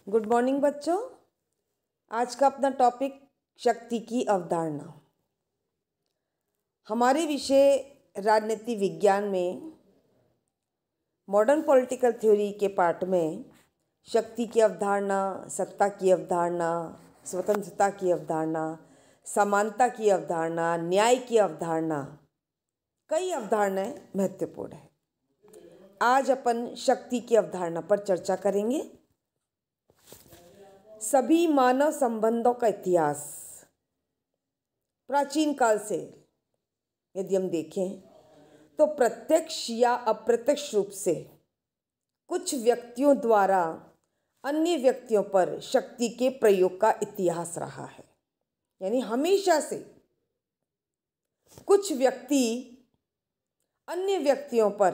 Good morning बच्चों। आज का अपना टॉपिक शक्ति की अवधारणा। हमारे विषय राजनीति विज्ञान में मॉडर्न पॉलिटिकल थ्योरी के पार्ट में शक्ति की अवधारणा, सत्ता की अवधारणा, स्वतंत्रता की अवधारणा, समानता की अवधारणा, न्याय की अवधारणा, कई अवधारणाएं महत्वपूर्ण है। आज अपन शक्ति की अवधारणा पर चर्चा करेंगे। सभी मानव संबंधों का इतिहास प्राचीन काल से यदि हम देखें तो प्रत्यक्ष या अप्रत्यक्ष रूप से कुछ व्यक्तियों द्वारा अन्य व्यक्तियों पर शक्ति के प्रयोग का इतिहास रहा है। यानी हमेशा से कुछ व्यक्ति अन्य व्यक्तियों पर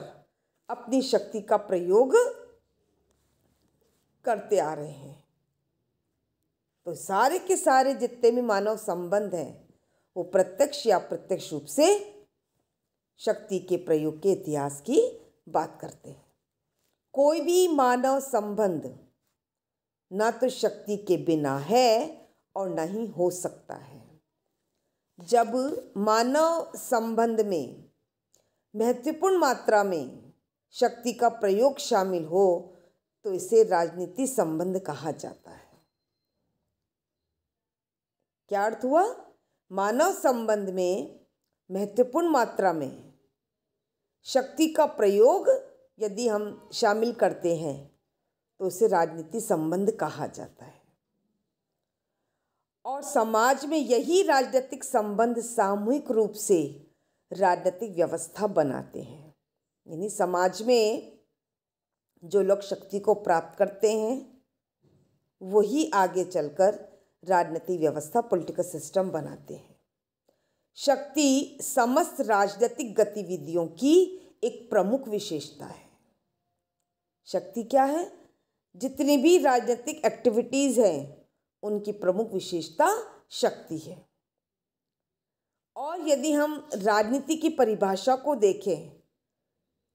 अपनी शक्ति का प्रयोग करते आ रहे हैं। तो सारे के सारे जितने भी मानव संबंध हैं वो प्रत्यक्ष या अप्रत्यक्ष रूप से शक्ति के प्रयोग के इतिहास की बात करते हैं। कोई भी मानव संबंध ना तो शक्ति के बिना है और ना ही हो सकता है। जब मानव संबंध में महत्वपूर्ण मात्रा में शक्ति का प्रयोग शामिल हो तो इसे राजनीति संबंध कहा जाता है। क्या अर्थ हुआ? मानव संबंध में महत्वपूर्ण मात्रा में शक्ति का प्रयोग यदि हम शामिल करते हैं तो उसे राजनीति संबंध कहा जाता है। और समाज में यही राजनीतिक संबंध सामूहिक रूप से राजनीतिक व्यवस्था बनाते हैं। यानी समाज में जो लोग शक्ति को प्राप्त करते हैं वही आगे चलकर राजनीतिक व्यवस्था, पॉलिटिकल सिस्टम बनाते हैं। शक्ति समस्त राजनीतिक गतिविधियों की एक प्रमुख विशेषता है। शक्ति क्या है? जितनी भी राजनीतिक एक्टिविटीज़ हैं उनकी प्रमुख विशेषता शक्ति है। और यदि हम राजनीति की परिभाषा को देखें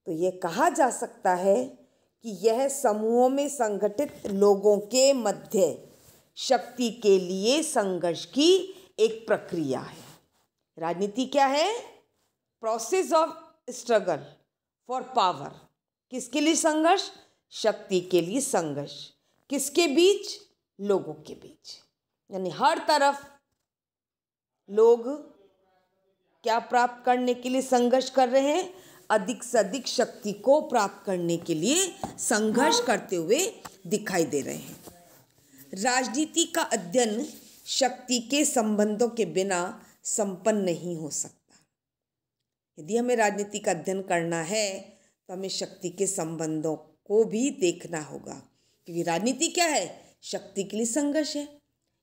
तो यह कहा जा सकता है कि यह समूहों में संगठित लोगों के मध्य शक्ति के लिए संघर्ष की एक प्रक्रिया है। राजनीति क्या है? Process of struggle for power. किसके लिए संघर्ष? शक्ति के लिए संघर्ष। किसके बीच? लोगों के बीच। यानी हर तरफ लोग क्या प्राप्त करने के लिए संघर्ष कर रहे हैं? अधिक से अधिक शक्ति को प्राप्त करने के लिए संघर्ष करते हुए दिखाई दे रहे हैं। राजनीति का अध्ययन शक्ति के संबंधों के बिना संपन्न नहीं हो सकता। यदि हमें राजनीति का अध्ययन करना है तो हमें शक्ति के संबंधों को भी देखना होगा, क्योंकि राजनीति क्या है? शक्ति के लिए संघर्ष है।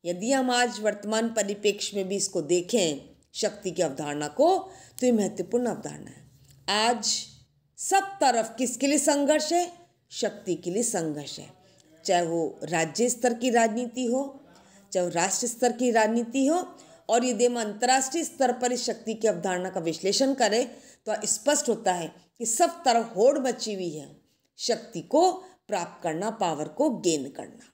यदि हम आज वर्तमान परिप्रेक्ष्य में भी इसको देखें, शक्ति की अवधारणा को, तो ये महत्वपूर्ण अवधारणा है। आज सब तरफ किसके लिए संघर्ष है? शक्ति के लिए संघर्ष है। चाहे वो राज्य स्तर की राजनीति हो, चाहे वो राष्ट्र स्तर की राजनीति हो। और यदि हम अंतर्राष्ट्रीय स्तर पर इस शक्ति की अवधारणा का विश्लेषण करें तो स्पष्ट होता है कि सब तरफ होड़ मची हुई है शक्ति को प्राप्त करना, पावर को गेन करना।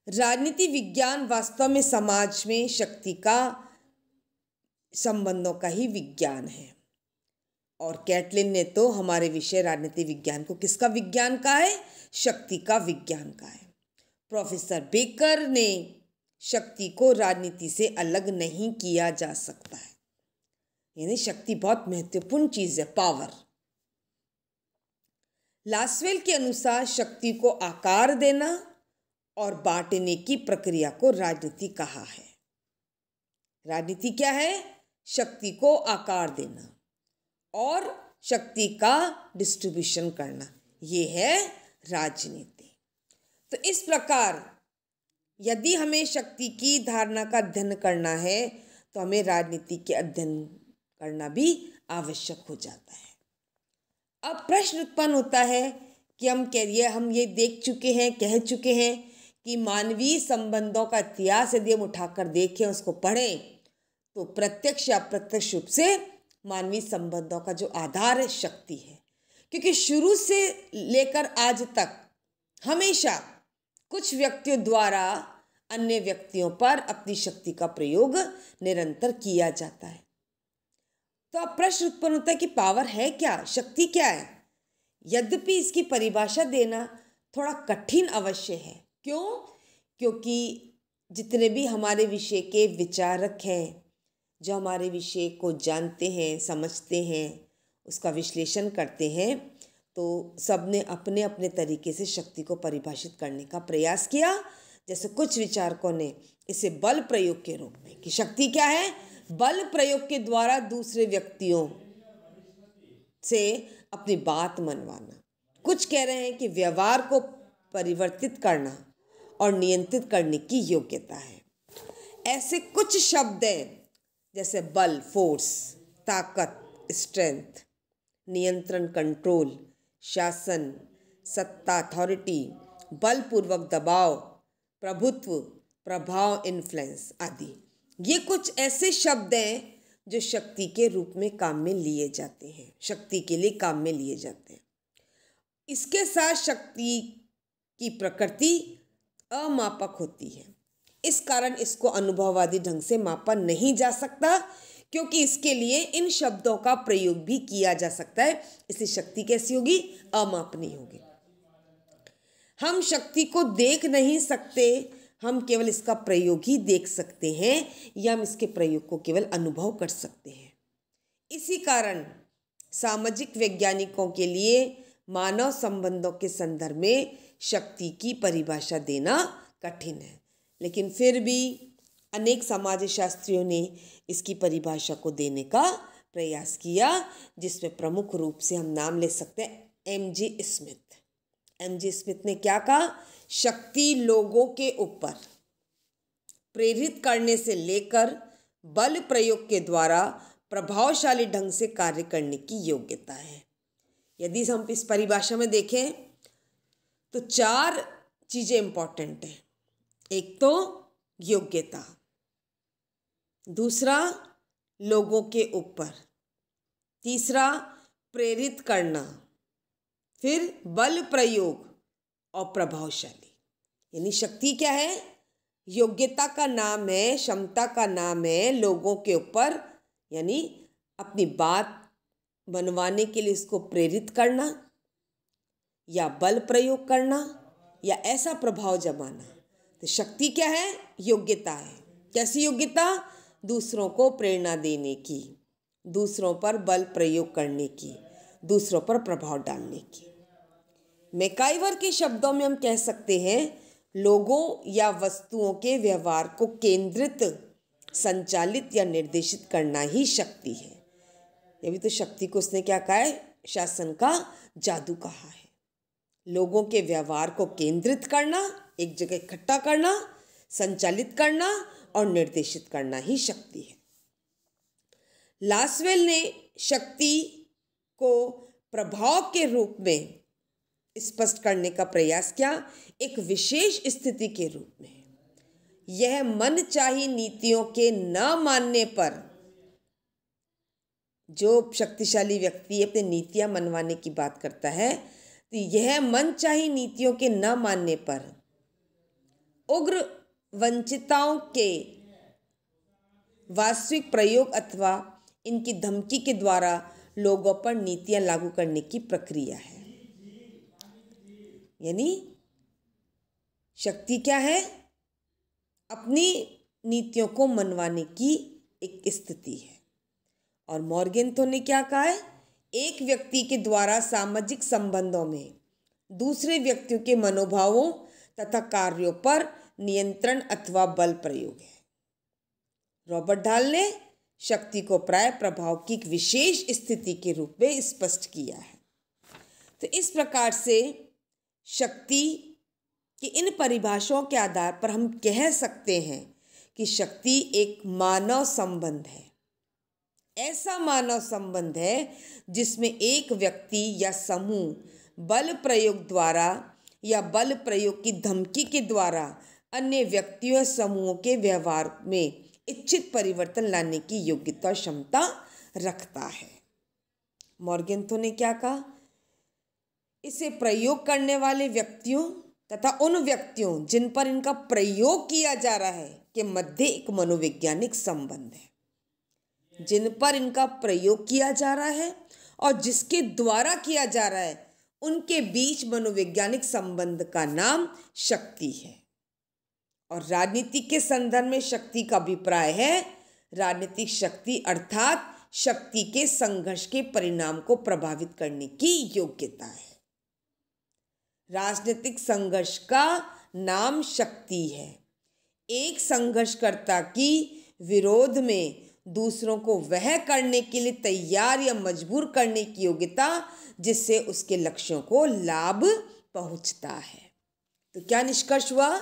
राजनीति विज्ञान वास्तव में समाज में शक्ति का संबंधों का ही विज्ञान है। और कैटलिन ने तो हमारे विषय राजनीति विज्ञान को किसका विज्ञान कहा है? शक्ति का विज्ञान कहा है। प्रोफेसर बेकर ने शक्ति को राजनीति से अलग नहीं किया जा सकता है। यानी शक्ति बहुत महत्वपूर्ण चीज है, पावर। लासवेल के अनुसार शक्ति को आकार देना और बांटने की प्रक्रिया को राजनीति कहा है। राजनीति क्या है? शक्ति को आकार देना और शक्ति का डिस्ट्रीब्यूशन करना, ये है राजनीति। तो इस प्रकार यदि हमें शक्ति की धारणा का अध्ययन करना है तो हमें राजनीति के अध्ययन करना भी आवश्यक हो जाता है। अब प्रश्न उत्पन्न होता है कि हम ये देख चुके हैं, कह चुके हैं कि मानवीय संबंधों का इतिहास यदि हम उठाकर देखें, उसको पढ़ें, तो प्रत्यक्ष या अप्रत्यक्ष रूप से मानवीय संबंधों का जो आधार है शक्ति है। क्योंकि शुरू से लेकर आज तक हमेशा कुछ व्यक्तियों द्वारा अन्य व्यक्तियों पर अपनी शक्ति का प्रयोग निरंतर किया जाता है। तो अब प्रश्न उत्पन्न होता है कि पावर है क्या, शक्ति क्या है? यद्यपि इसकी परिभाषा देना थोड़ा कठिन अवश्य है। क्यों? क्योंकि जितने भी हमारे विषय के विचारक हैं, जो हमारे विषय को जानते हैं, समझते हैं, उसका विश्लेषण करते हैं, तो सब ने अपने अपने तरीके से शक्ति को परिभाषित करने का प्रयास किया। जैसे कुछ विचारकों ने इसे बल प्रयोग के रूप में, कि शक्ति क्या है? बल प्रयोग के द्वारा दूसरे व्यक्तियों से अपनी बात मनवाना। कुछ कह रहे हैं कि व्यवहार को परिवर्तित करना और नियंत्रित करने की योग्यता है। ऐसे कुछ शब्द हैं जैसे बल, फोर्स, ताकत, स्ट्रेंथ, नियंत्रण, कंट्रोल, शासन, सत्ता, अथॉरिटी, बलपूर्वक दबाव, प्रभुत्व, प्रभाव, इन्फ्लुएंस आदि। ये कुछ ऐसे शब्द हैं जो शक्ति के रूप में काम में लिए जाते हैं, शक्ति के लिए काम में लिए जाते हैं। इसके साथ शक्ति की प्रकृति अमापक होती है। इस कारण इसको अनुभववादी ढंग से मापा नहीं जा सकता, क्योंकि इसके लिए इन शब्दों का प्रयोग भी किया जा सकता है। इसलिए शक्ति कैसी होगी? अमापनीय होगी। हम शक्ति को देख नहीं सकते, हम केवल इसका प्रयोग ही देख सकते हैं, या हम इसके प्रयोग को केवल अनुभव कर सकते हैं। इसी कारण सामाजिक वैज्ञानिकों के लिए मानव संबंधों के संदर्भ में शक्ति की परिभाषा देना कठिन है। लेकिन फिर भी अनेक समाजशास्त्रियों ने इसकी परिभाषा को देने का प्रयास किया, जिसमें प्रमुख रूप से हम नाम ले सकते हैं एम.जे. स्मिथ। एम.जे. स्मिथ ने क्या कहा? शक्ति लोगों के ऊपर प्रेरित करने से लेकर बल प्रयोग के द्वारा प्रभावशाली ढंग से कार्य करने की योग्यता है। यदि हम इस परिभाषा में देखें तो 4 चीज़ें इंपॉर्टेंट हैं। एक तो योग्यता, दूसरा लोगों के ऊपर, तीसरा प्रेरित करना, फिर बल प्रयोग और प्रभावशाली। यानी शक्ति क्या है? योग्यता का नाम है, क्षमता का नाम है लोगों के ऊपर, यानी अपनी बात मनवाने के लिए इसको प्रेरित करना या बल प्रयोग करना या ऐसा प्रभाव जमाना। तो शक्ति क्या है? योग्यता है। कैसी योग्यता? दूसरों को प्रेरणा देने की, दूसरों पर बल प्रयोग करने की, दूसरों पर प्रभाव डालने की। मैकाइवर के शब्दों में हम कह सकते हैं लोगों या वस्तुओं के व्यवहार को केंद्रित, संचालित या निर्देशित करना ही शक्ति है। ये भी तो शक्ति को उसने क्या कहा है? शासन का जादू कहा है। लोगों के व्यवहार को केंद्रित करना, एक जगह इकट्ठा करना, संचालित करना और निर्देशित करना ही शक्ति है। लासवेल ने शक्ति को प्रभाव के रूप में स्पष्ट करने का प्रयास किया, एक विशेष स्थिति के रूप में। यह मनचाही नीतियों के न मानने पर, जो शक्तिशाली व्यक्ति अपनी नीतियां मनवाने की बात करता है, तो यह मनचाही नीतियों के न मानने पर उग्र वंचिताओं के वास्तविक प्रयोग अथवा इनकी धमकी के द्वारा लोगों पर नीतियां लागू करने की प्रक्रिया है। यानी शक्ति क्या है? अपनी नीतियों को मनवाने की एक स्थिति है। और मॉर्गेंथो ने क्या कहा है? एक व्यक्ति के द्वारा सामाजिक संबंधों में दूसरे व्यक्तियों के मनोभावों तथा कार्यों पर नियंत्रण अथवा बल प्रयोग है। रॉबर्ट डाल ने शक्ति को प्राय प्रभाव की एक विशेष स्थिति के रूप में स्पष्ट किया है। तो इस प्रकार से शक्ति की इन परिभाषाओं के आधार पर हम कह सकते हैं कि शक्ति एक मानव संबंध है। ऐसा मानव संबंध है जिसमें एक व्यक्ति या समूह बल प्रयोग द्वारा या बल प्रयोग की धमकी के द्वारा अन्य व्यक्तियों या समूहों के व्यवहार में इच्छित परिवर्तन लाने की योग्यता और क्षमता रखता है। मॉर्गेंथो ने क्या कहा? इसे प्रयोग करने वाले व्यक्तियों तथा उन व्यक्तियों जिन पर इनका प्रयोग किया जा रहा है के मध्य एक मनोवैज्ञानिक संबंध है। जिन पर इनका प्रयोग किया जा रहा है और जिसके द्वारा किया जा रहा है उनके बीच मनोवैज्ञानिक संबंध का नाम शक्ति है। और राजनीति के संदर्भ में शक्ति का अभिप्राय है राजनीतिक शक्ति अर्थात शक्ति के संघर्ष के परिणाम को प्रभावित करने की योग्यता है। राजनीतिक संघर्ष का नाम शक्ति है। एक संघर्षकर्ता की विरोध में दूसरों को वह करने के लिए तैयार या मजबूर करने की योग्यता जिससे उसके लक्ष्यों को लाभ पहुंचता है। तो क्या निष्कर्ष हुआ?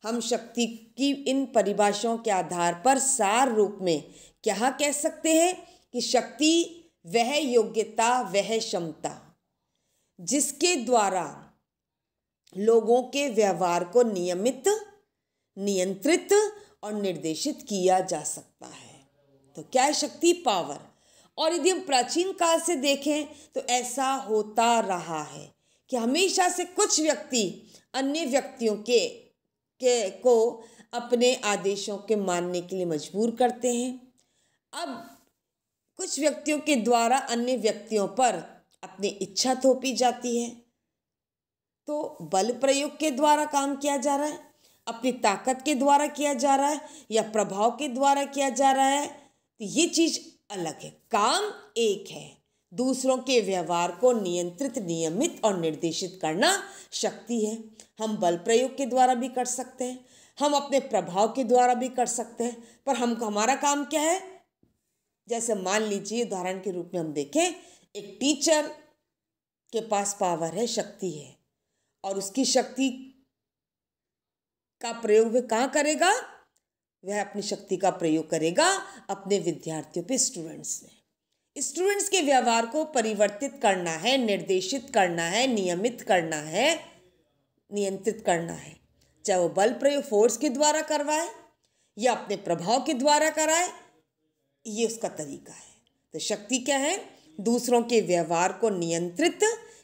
हम शक्ति की इन परिभाषाओं के आधार पर सार रूप में क्या कह सकते हैं कि शक्ति वह योग्यता वह क्षमता जिसके द्वारा लोगों के व्यवहार को नियमित, नियंत्रित और निर्देशित किया जा सकता है। तो क्या है शक्ति? पावर। और यदि हम प्राचीन काल से देखें तो ऐसा होता रहा है कि हमेशा से कुछ व्यक्ति अन्य व्यक्तियों को अपने आदेशों के मानने के लिए मजबूर करते हैं। अब कुछ व्यक्तियों के द्वारा अन्य व्यक्तियों पर अपनी इच्छा थोपी जाती है। तो बल प्रयोग के द्वारा काम किया जा रहा है, अपनी ताकत के द्वारा किया जा रहा है या प्रभाव के द्वारा किया जा रहा है, तो ये चीज अलग है। काम एक है, दूसरों के व्यवहार को नियंत्रित, नियमित और निर्देशित करना शक्ति है। हम बल प्रयोग के द्वारा भी कर सकते हैं, हम अपने प्रभाव के द्वारा भी कर सकते हैं, पर हमारा काम क्या है? जैसे मान लीजिए उदाहरण के रूप में हम देखें, एक टीचर के पास पावर है, शक्ति है, और उसकी शक्ति का प्रयोग वह कहाँ करेगा? वह अपनी शक्ति का प्रयोग करेगा अपने विद्यार्थियों पे, स्टूडेंट्स के व्यवहार को परिवर्तित करना है, निर्देशित करना है, नियमित करना है, नियंत्रित करना है। चाहे वो बल प्रयोग फोर्स के द्वारा करवाए या अपने प्रभाव के द्वारा कराए, ये उसका तरीका है। तो शक्ति क्या है? दूसरों के व्यवहार को नियंत्रित,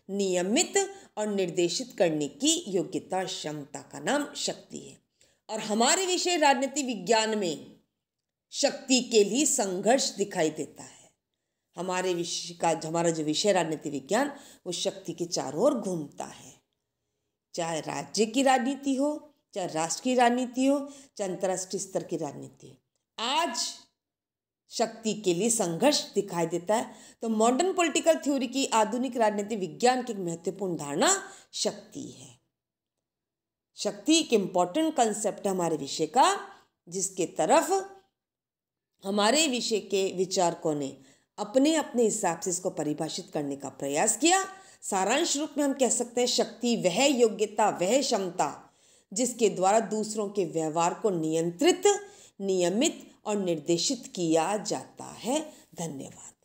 नियमित और निर्देशित करने की योग्यता, क्षमता का नाम शक्ति है। और हमारे विषय राजनीति विज्ञान में शक्ति के लिए संघर्ष दिखाई देता है। हमारा जो विषय राजनीति विज्ञान वो शक्ति के चारों ओर घूमता है। चाहे राज्य की राजनीति हो, चाहे राष्ट्र की राजनीति हो, चाहे अंतर्राष्ट्रीय स्तर की राजनीति हो, आज शक्ति के लिए संघर्ष दिखाई देता है। तो मॉडर्न पॉलिटिकल थ्योरी की आधुनिक राजनीति विज्ञान की महत्वपूर्ण धारणा शक्ति है। शक्ति एक इम्पॉर्टेंट कंसेप्ट है हमारे विषय का, जिसके तरफ हमारे विषय के विचारकों ने अपने अपने हिसाब से इसको परिभाषित करने का प्रयास किया। सारांश रूप में हम कह सकते हैं शक्ति वह योग्यता वह क्षमता जिसके द्वारा दूसरों के व्यवहार को नियंत्रित, नियमित और निर्देशित किया जाता है। धन्यवाद।